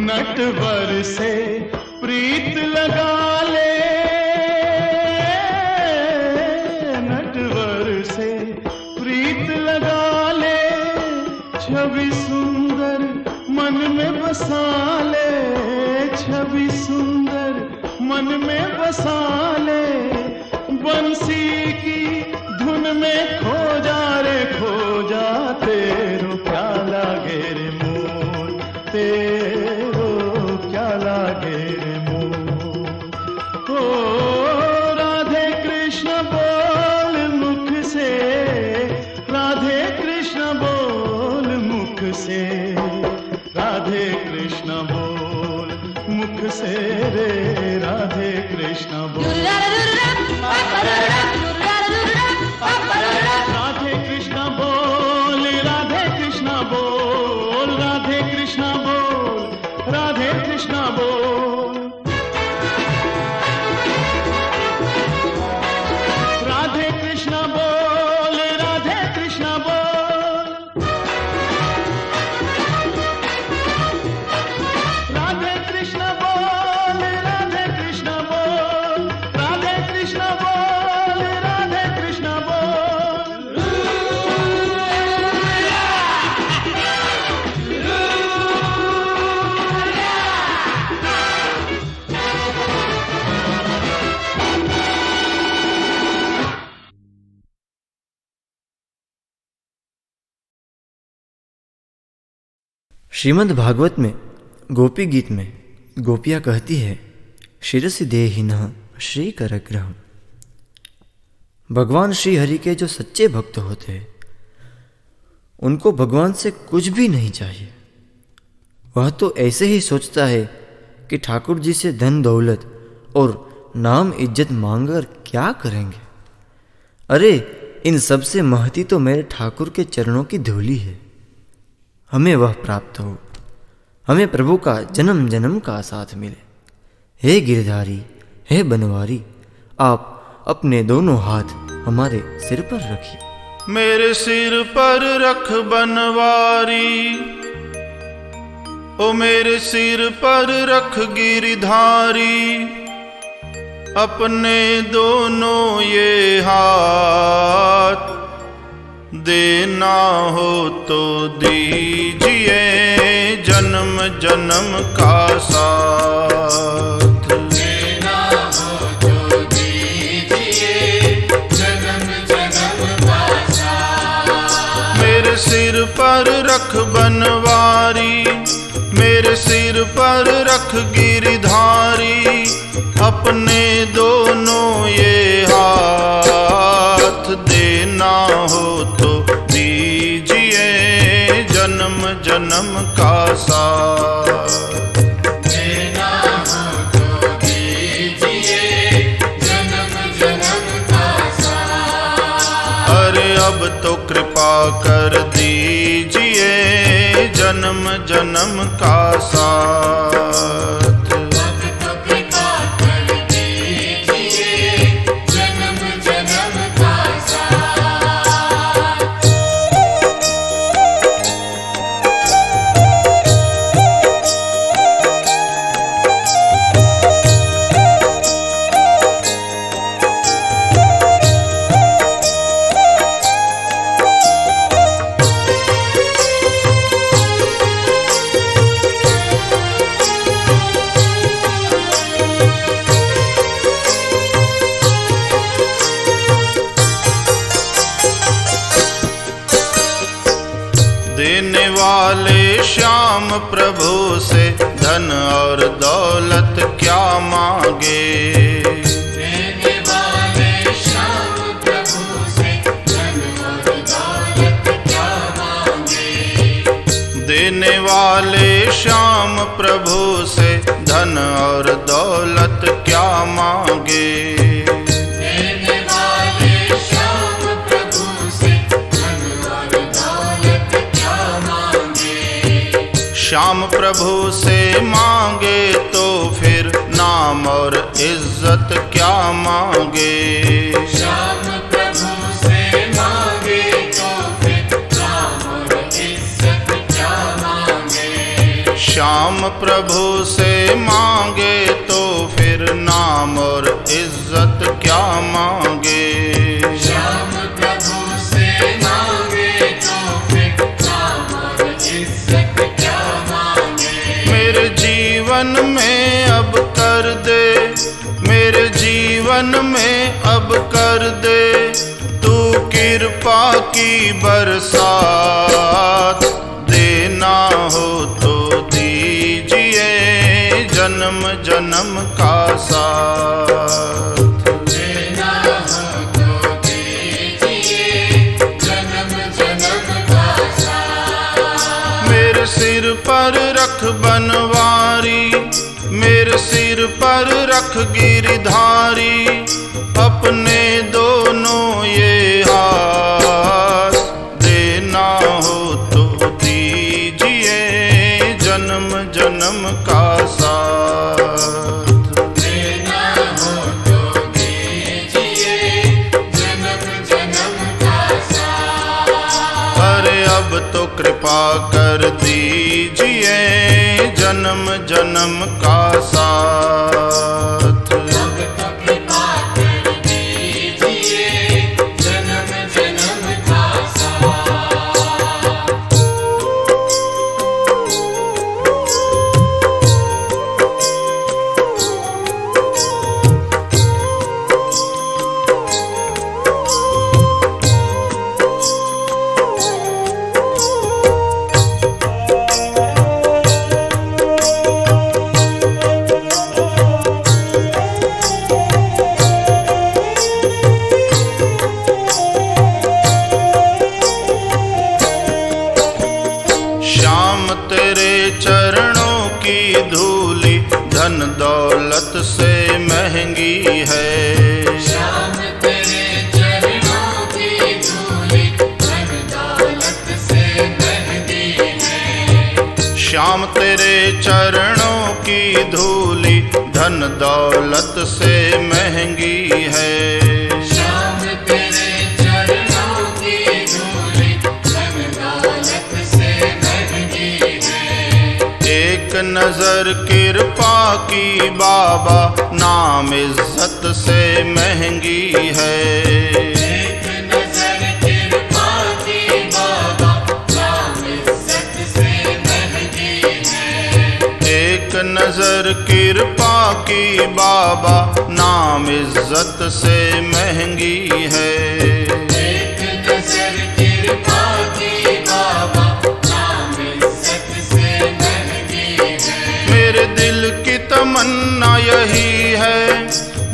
नटवर से प्रीत लगा ले, नटवर से प्रीत लगा ले, छवि सुंदर मन में बसा ले, छवि सुंदर मन में बसा ले। बंसी की धुन में खो जा रे, खो जा तेरो क्या लागे रे मोल, तेरो क्या लागे रे मोल। ओ राधे कृष्ण बोल मुख से, राधे कृष्ण बोल मुख से। से रे राधे कृष्ण बोल। राधे कृष्ण बोल, राधे कृष्ण बोल, राधे कृष्ण बोल, राधे कृष्ण बोल। राधे कृष्ण बोल, राधे कृष्ण बोल। राधे कृष्ण बोल, राधे कृष्ण बोल, राधे कृष्ण बोल, राधे कृष्ण बोल। श्रीमद् भागवत में गोपी गीत में गोपियाँ कहती है, शिरसि देहिनः श्री करग्रहम्। भगवान श्री हरि के जो सच्चे भक्त होते हैं उनको भगवान से कुछ भी नहीं चाहिए। वह तो ऐसे ही सोचता है कि ठाकुर जी से धन दौलत और नाम इज्जत मांगकर क्या करेंगे। अरे इन सब से महती तो मेरे ठाकुर के चरणों की धूली है। हमें वह प्राप्त हो, हमें प्रभु का जन्म जन्म का साथ मिले। हे गिरधारी, हे बनवारी, आप अपने दोनों हाथ हमारे सिर पर रखिए। मेरे सिर पर रख बनवारी, ओ मेरे सिर पर रख गिरधारी, अपने दोनों ये हाथ, देना हो तो दीजिए जन्म जन्म का साथ। देना हो तो दीजिए जन्म जन्म का साथ। मेरे सिर पर रख बनवारी, मेरे सिर पर रख गिरधारी, अपने दोनों ये हाथ, देना हो तो दीजिए जन्म जन्म का साथ। देना हो तो दीजिए जन्म जन्म का साथ। अरे अब तो कृपा कर दीजिए जन्म जन्म का साथ। देने वाले श्याम प्रभु से धन और दौलत क्या मांगे। देने वाले श्याम प्रभु से धन और दौलत क्या मांगे। देने वाले श्याम प्रभु से धन और दौलत क्या मांगे। देने वाले श्याम प्रभु से धन और दौलत क्या मांगे। श्याम प्रभु से मांगे तो फिर नाम और इज्जत क्या मांगे। श्याम प्रभु से मांगे तो फिर नाम और इज्जत क्या मांगे। श्याम प्रभु से मांगे तो फिर नाम और इज्जत क्या मांगे। श्याम प्रभु से मांगे तो फिर नाम और इज्जत क्या मांगे। मेरे जीवन में अब कर दे, मेरे जीवन में अब कर दे तू कृपा की बरसात। देना हो तो दीजिए जन्म जन्म का साथ। देना हो तो दीजिए जन्म जन्म का साथ। मेरे सिर पर रख बनवारी, मेरे पर रख गिरधारी, अपने दोनों ये हाथ, देना हो तो दीजिए जन्म जन्म का साथ। देना हो तो दीजिए जन्म जन्म का साथ। अरे अब तो कृपा कर दीजिए जन्म जन्म का साथ। अब तो कृपा कर दीजिए जन्म जन्म का साथ। श्याम तेरे चरणों की धूली धन दौलत से महंगी है। श्याम तेरे चरणों की धूली धन दौलत से महंगी है। श्याम तेरे चरणों की धूली धन दौलत से महंगी है। श्याम तेरे चरणों की धूली धन दौलत से महंगी है। एक नजर कृपा की बाबा नाम इज्जत से महंगी है। एक नजर कृपा की बाबा नाम इज्जत से महंगी है। एक नजर कृपा की बाबा नाम इज्जत से महंगी है। एक नजर कृपा की बाबा नाम इज्जत से महंगी है। मेरे दिल की तमन्ना यही है,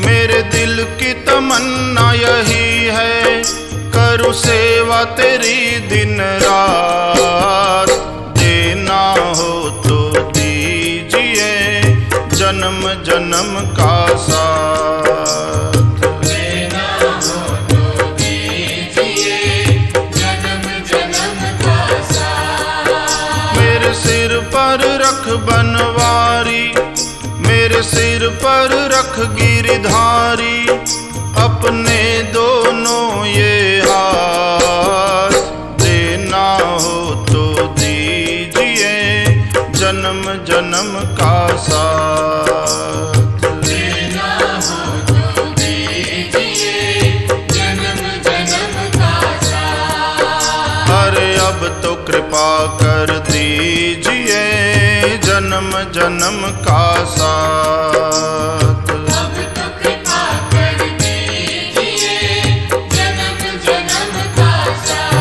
मेरे दिल की तमन्ना यही है, करूँ सेवा तेरी दिन रात। देना हो तो दीजिए जन्म जन्म का साथ। देना हो तो दीजिए जन्म जन्म का साथ। मेरे सिर पर रख बनवारी, मेरे सिर पर रख गिरधारी, अपने दोनों ये हाथ। देना हो तो दीजिए जन्म जन्म का साथ। देना हो तो दीजिए जन्म जन्म का साथ। अरे अब तो कृपा कर दीजिए जन्म जन्म का साथ। अब तो कृपा कर दीजिए जन्म जन्म का साथ।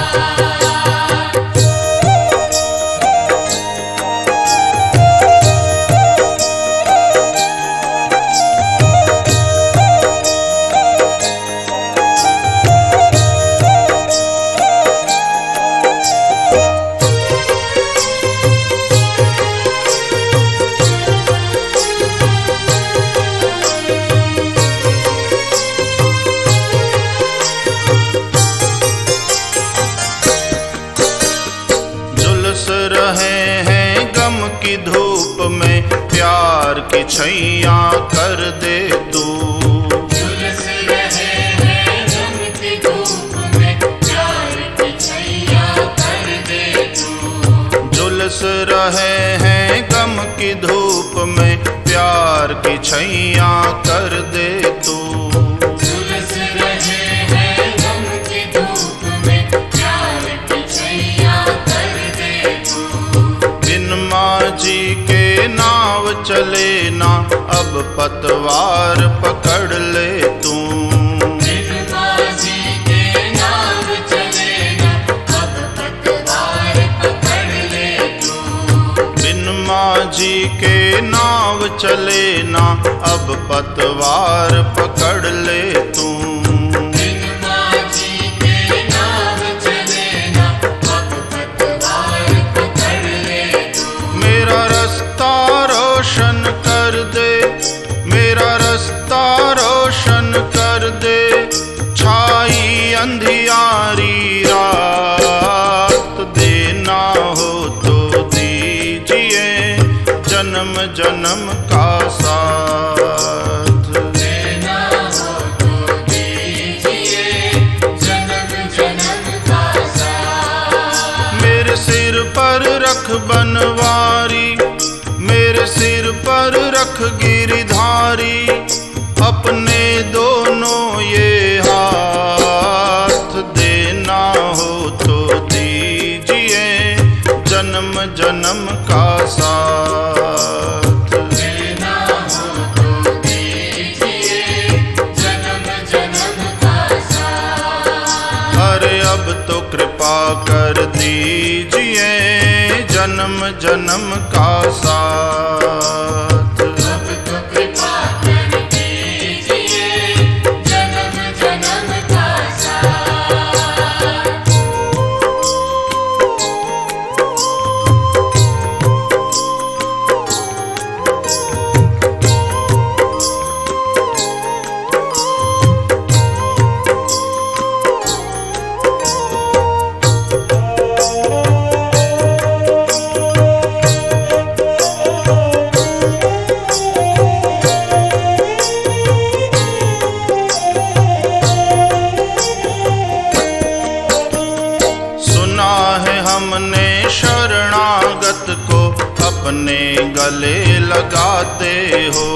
रहे हैं गम की धूप में, प्यार की छैया कर दे तू। झुलस रहे हैं गम की धूप में, प्यार की छैया कर दे तू। झुलस रहे हैं गम की धूप में, प्यार की छैया कर दे तू। झुलस रहे हैं गम की धूप में, प्यार की छैया कर दे तू। बिन माझी के नाव चले ना, अब पतवार पकड़ ले तू। बिन माझी के नाव चले ना, अब पतवार पकड़ ले तू। बिन माझी के नाव चले ना, अब पतवार पकड़ ले तू। बिन माझी के नाव चले ना, अब पतवार पकड़ ले तू। मेरा रास्ता रोशन कर दे, अंधियारी रात, देना हो तो दीजिए जन्म जन्म का साथ। देना हो तो दीजिए जन्म जन्म का साथ। मेरे सिर पर रख बनवारी, मेरे सिर पर रख गिरधारी, अपने दोनों ये हाथ, देना हो तो दीजिए जन्म जन्म का साथ। देना हो तो दीजिए जन्म जन्म का साथ। अरे अब तो कृपा कर दीजिए जन्म जन्म का साथ। अब तो कृपा कर दीजिए जन्म जन्म का साथ। सुना है हमने शरणागत को अपने गले लगाते हो।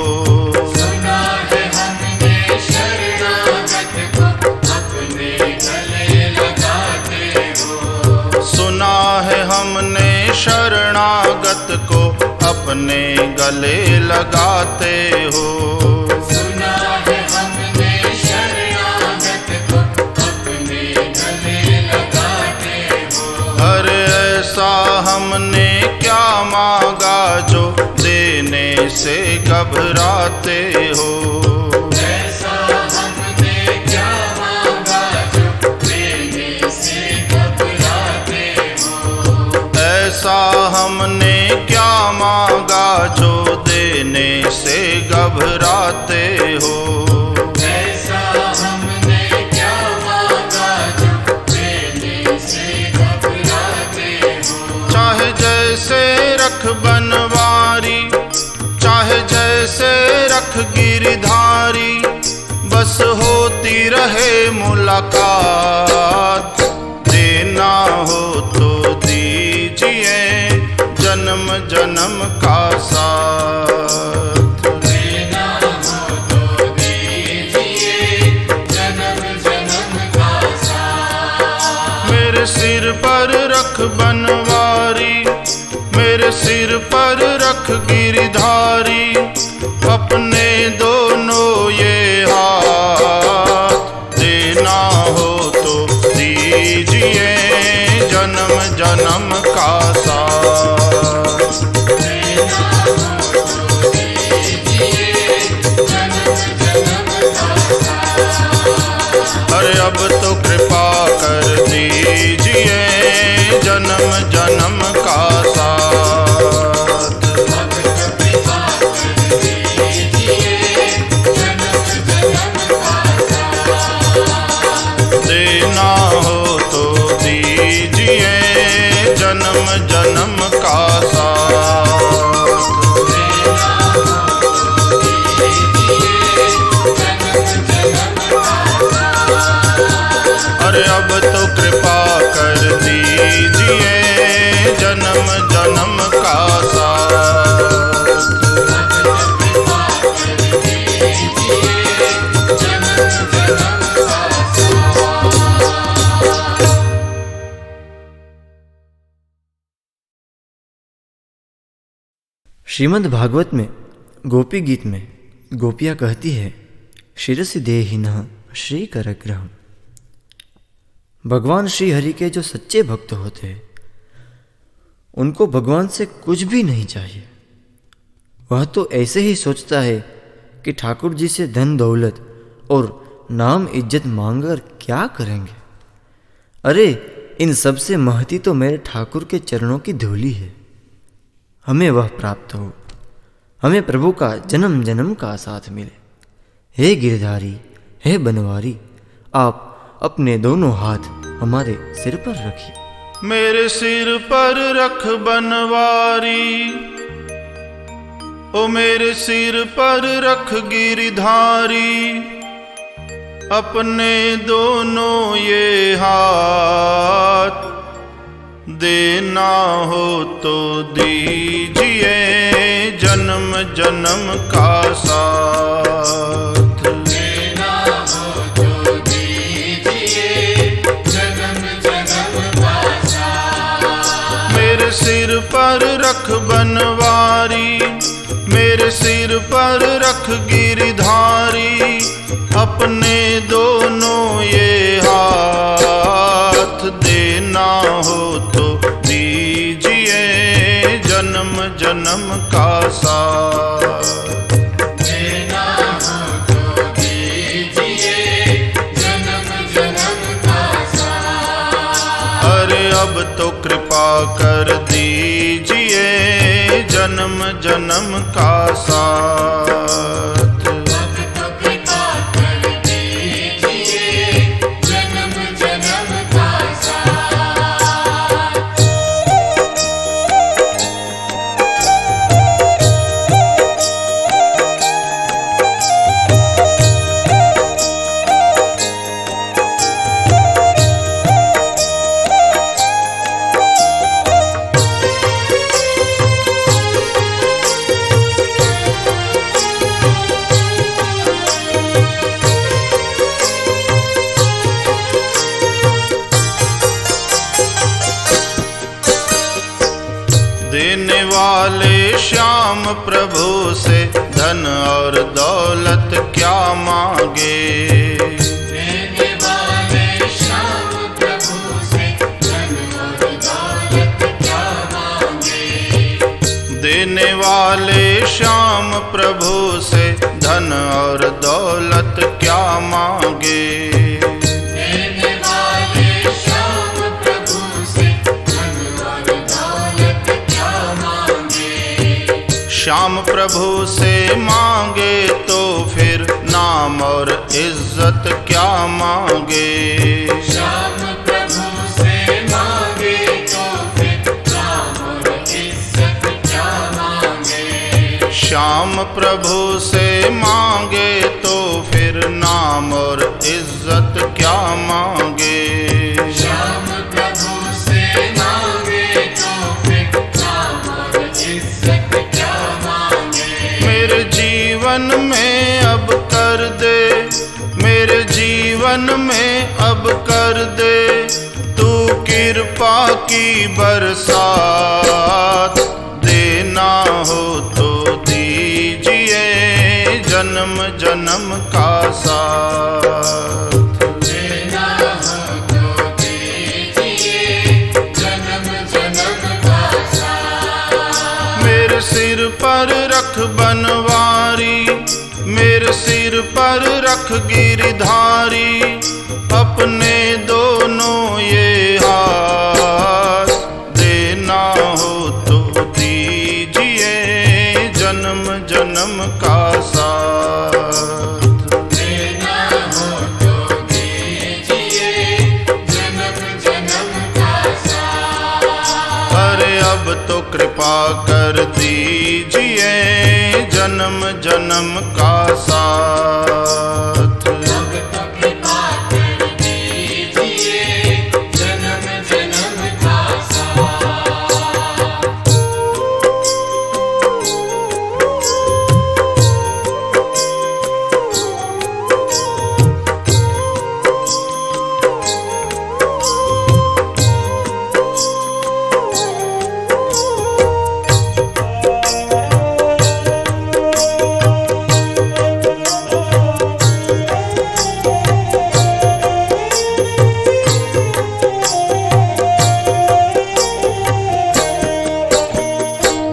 सुना है हमने शरणागत को अपने गले लगाते हो। सुना है हमने शरणागत को अपने गले लगाते हो। सुना है हमने शरणागत को अपने गले लगाते हो। अरे ऐसा हमने क्या मांगा जो देने से घबराते हो। ऐसा हमने क्या मांगा जो देने से घबराते हो। ऐसा हमने क्या मांगा जो देने से घबराते हो। ऐसा हमने क्या मांगा जो देने से घबराते हो। चाहे जैसे रख बनवारी, चाहे जैसे रख गिरधारी, बस होती रहे मुलाकात, देना हो तो दीजिए जन्म जन्म का साथ। देना हो तो दीजिए जन्म जन्म का साथ। मेरे सिर पर रख बनवारी, मेरे सिर पर रख गिरधारी, अपने दोनों ये हाथ, देना हो तो दीजिए जन्म जन्म का साथ। देना हो तो दीजिए जन्म जन्म का साथ। अरे अब तो कृपा कर दीजिए जन्म जन्म का साथ। अब तो कृपा कर दीजिए जन्म जन्म का साथ। देना हो तो दीजिए जन्म जन्म का साथ। देना हो तो दीजिए जन्म जन्म का साथ। अरे अब तो कृपा कर दीजिए जन्म जन्म का साथ। अब तो कृपा कर दीजिए जन्म जन्म का साथ। श्रीमद् भागवत में गोपी गीत में गोपियाँ कहती है, शिरसि देहिनः श्री करग्रहम्। भगवान श्री हरि के जो सच्चे भक्त होते हैं उनको भगवान से कुछ भी नहीं चाहिए। वह तो ऐसे ही सोचता है कि ठाकुर जी से धन दौलत और नाम इज्जत मांगकर क्या करेंगे। अरे इन सब से महती तो मेरे ठाकुर के चरणों की धूली है। हमें वह प्राप्त हो, हमें प्रभु का जन्म जन्म का साथ मिले। हे गिरधारी, हे बनवारी, आप अपने दोनों हाथ हमारे सिर पर रखिए। मेरे सिर पर रख बनवारी, ओ मेरे सिर पर रख गिरधारी, अपने दोनों ये हाथ, देना हो तो दीजिए जन्म जन्म का साथ। देना हो तो दीजिए जन्म जन्म का साथ। मेरे सिर पर रख बनवारी, मेरे सिर पर रख गिरधारी, अपने दोनों ये हाथ, देना हो तो दीजिए जन्म जन्म का साथ। देना हो तो दीजिए जन्म जन्म का साथ। अरे अब तो कृपा कर दीजिए जन्म जन्म का साथ। अब तो कृपा कर दीजिए जन्म जन्म का साथ। देने वाले श्याम प्रभु से धन और दौलत क्या मांगे। देने वाले श्याम प्रभु से धन और दौलत क्या मांगे। देने वाले श्याम प्रभु से धन और दौलत क्या मांगे। देने वाले श्याम प्रभु से धन और दौलत क्या मांगे। श्याम प्रभु से मांगे तो फिर नाम और इज्जत क्या मांगे। श्याम प्रभु से मांगे तो फिर नाम और इज्जत क्या मांगे। श्याम प्रभु से मांगे तो फिर नाम और इज्जत क्या मांगे। श्याम प्रभु से मांगे तो फिर नाम और इज्जत क्या मांगे। मेरे जीवन में अब कर दे, मेरे जीवन में अब कर दे तू कृपा की बरसात। देना हो तो दीजिए जन्म जन्म का साथ। देना हो तो दीजिए जन्म जन्म का साथ। मेरे सिर पर रख बनवारी, मेरे सिर पर रख गिरधारी, अपने दोनों ये हाथ, देना हो तो दीजिए जन्म जन्म का साथ। देना हो तो दीजिए जन्म जन्म का साथ। अरे अब तो कृपा कर दीजिए जन्म जन्म का साथ। अब तो कृपा कर दीजिए जन्म जन्म का साथ।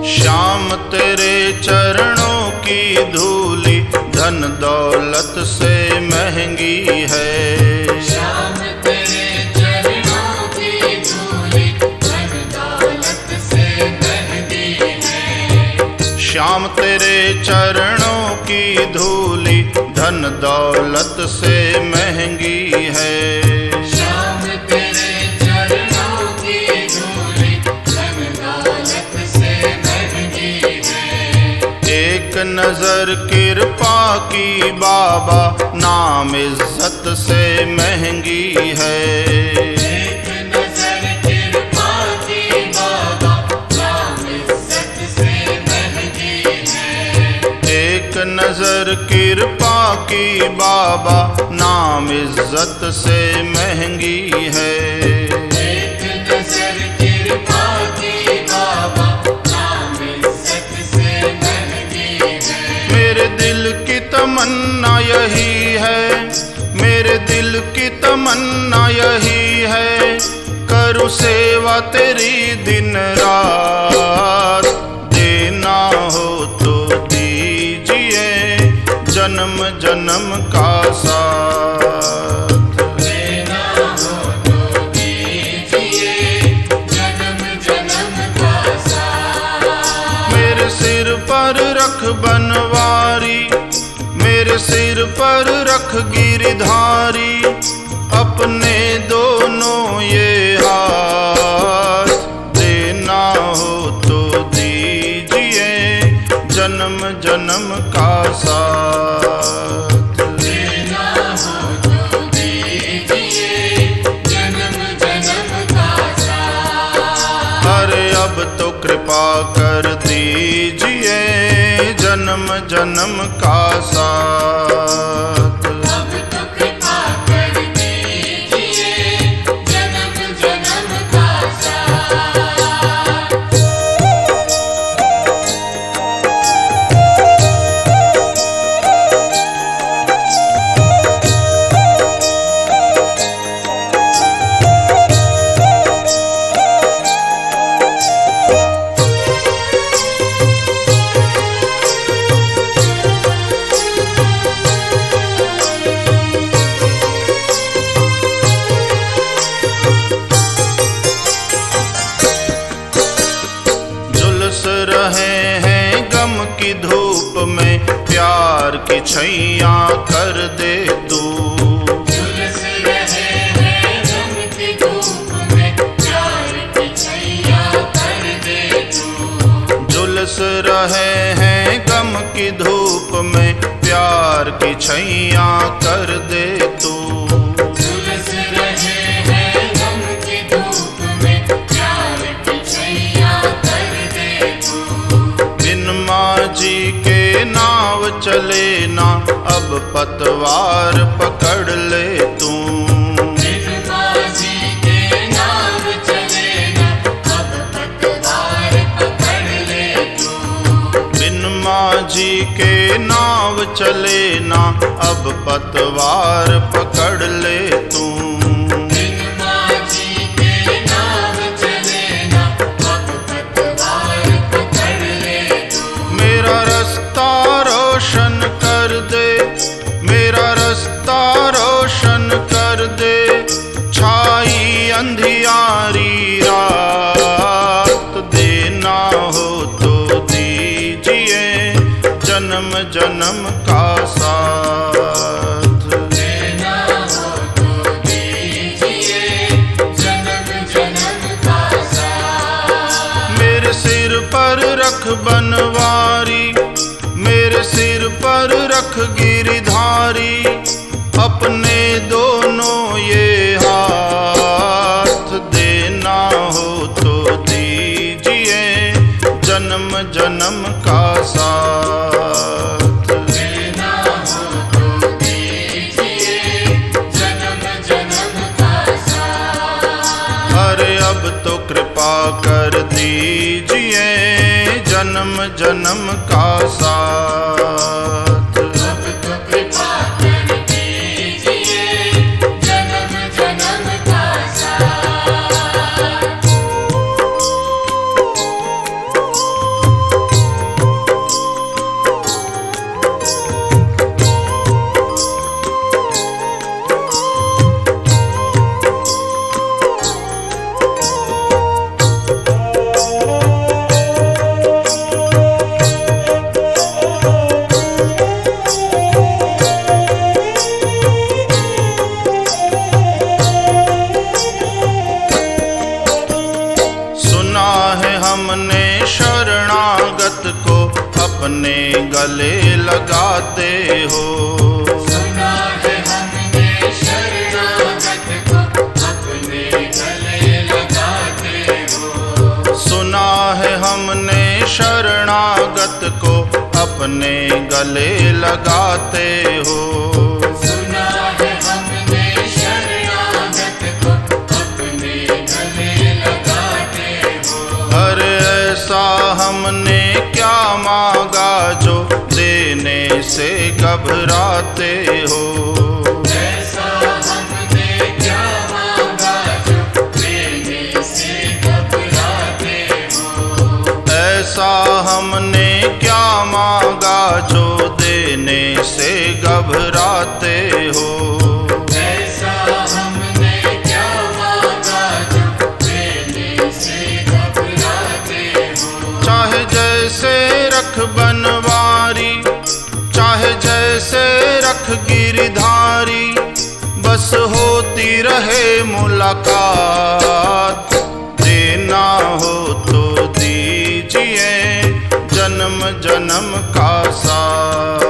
श्याम तेरे चरणों की धूली धन दौलत से महंगी है। श्याम तेरे चरणों की धूली धन दौलत से महंगी है। श्याम तेरे चरणों की धूली धन दौलत से महंगी है। नजर कृपा की बाबा, नाम इज्जत से महंगी है। एक नजर कृपा की बाबा, नाम इज्जत से महंगी है। एक नजर कृपा की बाबा, नाम इज्जत से महंगी है। एक नजर कृपा की बाबा, नाम इज्जत से महंगी है। मेरे दिल की तमन्ना यही है, मेरे दिल की तमन्ना यही है, करूँ सेवा तेरी दिन रात। देना हो तो दीजिए जन्म जन्म का साथ। देना हो तो दीजिए जन्म जन्म का साथ। मेरे सिर पर रख बनवारी, मेरे सिर पर रख गिरधारी, अपने दोनों ये हाथ। देना हो तो दीजिए जन्म जन्म का साथ। देना हो तो दीजिए जन्म जन्म का साथ। अरे अब तो कृपा कर दीजिए जन्म जन्म का साथ। अब तो कृपा कर दीजिए जन्म जन्म का साथ। झुलस रहे हैं गम की धूप में, प्यार की छैया कर दे तू। झुलस रहे हैं गम की धूप में, प्यार की छैया कर दे तू। झुलस रहे हैं गम की धूप में, प्यार की छैया कर दे तू। झुलस रहे हैं गम की धूप में, प्यार की छैया कर दे तू। बिन माझी के नाव चले ना, अब पतवार पकड़ ले तू। बिन माझी के नाव चले ना, अब पतवार पकड़ ले तू। बिन माझी के नाव चले ना, अब पतवार पकड़ ले तू। बिन माझी के नाव चले ना, अब पतवार पकड़ ले तू। मेरा रास्ता रोशन कर दे, मेरा रास्ता रोशन कर दे, छाई अंधियारी रात। देना हो तो दीजिए जन्म जन्म का साथ। देना हो तो दीजिए जन्म जन्म का साथ। मेरे सिर पर रख बनवारी, मेरे सिर पर रख गिरधारी, अपने दोनों ये हाथ। देना हो तो दीजिए जन्म जन्म का साथ। देना हो तो दीजिए जन्म जन्म का साथ। अरे अब तो कृपा कर दीजिए जन्म जन्म का साथ। अब तो कृपा कर दीजिए जन्म जन्म का साथ। गले लगाते हो। सुना है हमने शरणागत को अपने गले लगाते हो। सुना है हमने शरणागत को अपने गले लगाते हो। सुना है हमने शरणागत को अपने गले लगाते हो। अरे ऐसा हमने क्या मांगा जो देने से घबराते हो। ऐसा हमने क्या मांगा जो देने से घबराते हो। ऐसा हमने क्या मांगा जो देने से घबराते हो। ऐसा हमने क्या मांगा जो देने से घबराते हो। चाहे जैसे रख बनवारी, चाहे जैसे रख गिरधारी, बस होती रहे मुलाकात। देना हो तो दीजिए जन्म जन्म का साथ।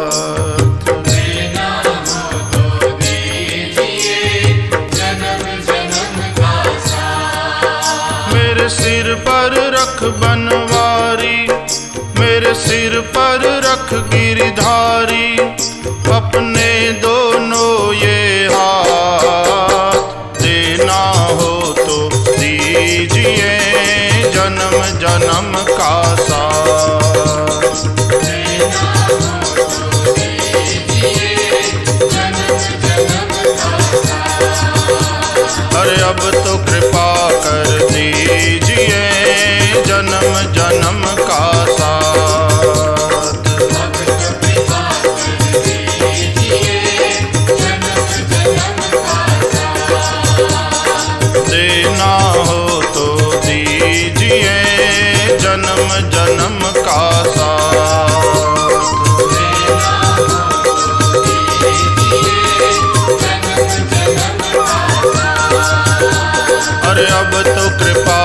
देना हो तो दीजिए जन्म जन्म का साथ। मेरे सिर पर रख बनवारी, मेरे सिर पर रख गिरधारी, अपने दोनों ये हाथ। देना हो तो दीजिए जन्म जन्म का साथ। देना हो तो दीजिए जन्म जन्म का साथ। अरे अब तो कृपा कर दीजिए जन्म जन्म का साथ। अब तो कृपा कर दीजिए जन्म जन्म का साथ। देना हो तो दीजिए जन्म जन्म का साथ। देना हो तो दीजिए जन्म जन्म का साथ। अरे अब तो कृपा